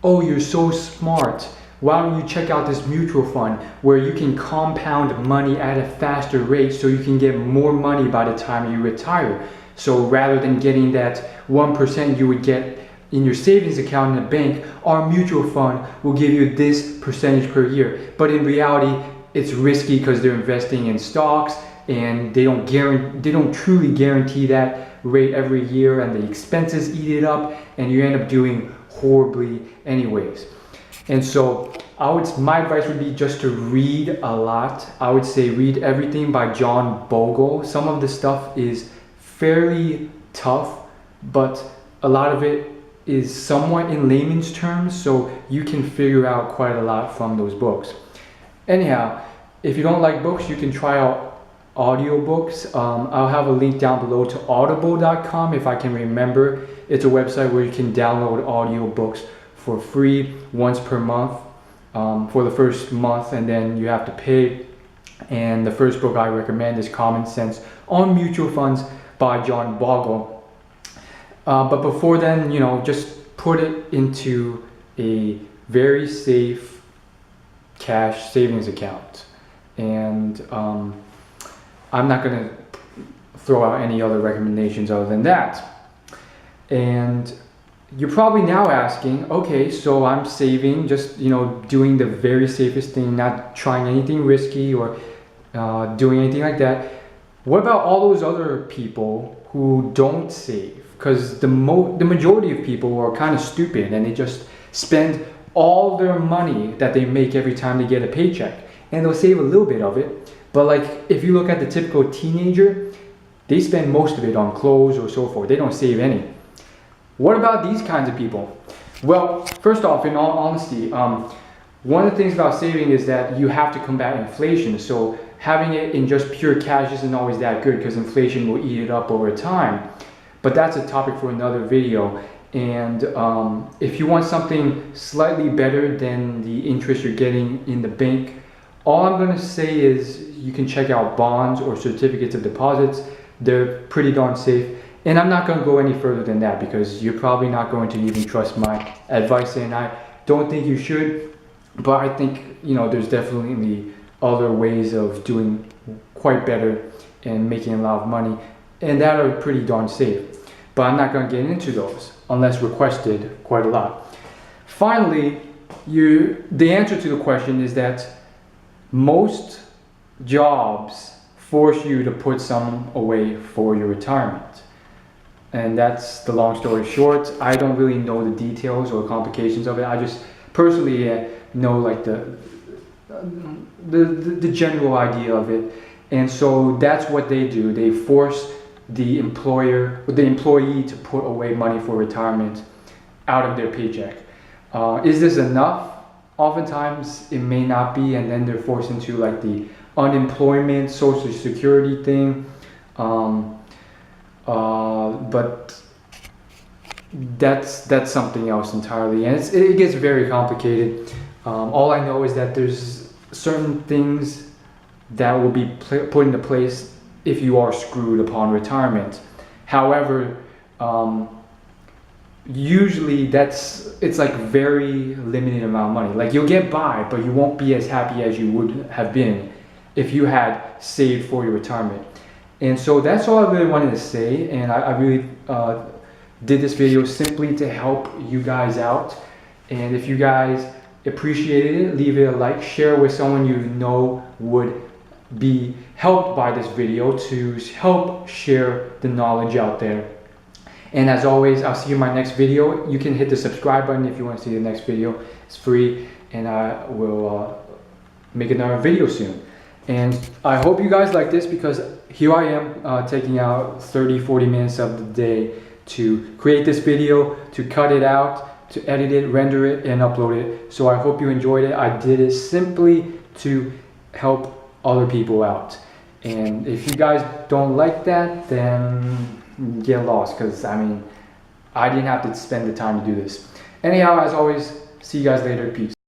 oh, you're so smart. Why don't you check out this mutual fund where you can compound money at a faster rate so you can get more money by the time you retire. So rather than getting that 1% you would get in your savings account in a bank, our mutual fund will give you this percentage per year. But in reality, it's risky because they're investing in stocks and they don't truly guarantee that rate every year, and the expenses eat it up and you end up doing horribly anyways. And so my advice would be just to read a lot. I would say read everything by John Bogle. Some of the stuff is fairly tough, but a lot of it is somewhat in layman's terms, so you can figure out quite a lot from those books. Anyhow, if you don't like books, you can try out audiobooks. I'll have a link down below to audible.com if I can remember. It's a website where you can download audiobooks for free once per month for the first month, and then you have to pay. And the first book I recommend is Common Sense on Mutual Funds by John Bogle. But before then, just put it into a very safe cash savings account. And I'm not going to throw out any other recommendations other than that. And you're probably now asking, okay, so I'm saving, just doing the very safest thing, not trying anything risky or doing anything like that. What about all those other people who don't save? Because the majority of people are kind of stupid and they just spend all their money that they make every time they get a paycheck, and they'll save a little bit of it. But like, if you look at the typical teenager, they spend most of it on clothes or so forth. They don't save any. What about these kinds of people? Well, first off, in all honesty, one of the things about saving is that you have to combat inflation. So having it in just pure cash isn't always that good because inflation will eat it up over time. But that's a topic for another video. And if you want something slightly better than the interest you're getting in the bank, all I'm going to say is you can check out bonds or certificates of deposits. They're pretty darn safe. And I'm not going to go any further than that because you're probably not going to even trust my advice, and I don't think you should. But I think, there's definitely other ways of doing quite better and making a lot of money, and that are pretty darn safe. But I'm not going to get into those unless requested quite a lot. Finally, the answer to the question is that most jobs force you to put some away for your retirement. And that's the long story short. I don't really know the details or complications of it. I just personally know like the general idea of it. And so that's what they do. They force the employee to put away money for retirement out of their paycheck. Is this enough? Oftentimes it may not be, and then they're forced into like the unemployment, social security thing. But that's something else entirely, and it gets very complicated. All I know is that there's certain things that will be put into place if you are screwed upon retirement. However, usually it's like very limited amount of money. Like, you'll get by, but you won't be as happy as you would have been if you had saved for your retirement. And so that's all I really wanted to say, and I really did this video simply to help you guys out. And if you guys appreciated it, leave it a like, share with someone you know would be helped by this video, to help share the knowledge out there. And as always, I'll see you in my next video. You can hit the subscribe button if you want to see the next video. It's free, and I will make another video soon. And I hope you guys like this, because here I am taking out 30-40 minutes of the day to create this video, to cut it out, to edit it, render it, and upload it. So I hope you enjoyed it. I did it simply to help other people out. And if you guys don't like that, then get lost, because I mean, I didn't have to spend the time to do this. Anyhow, as always, see you guys later. Peace.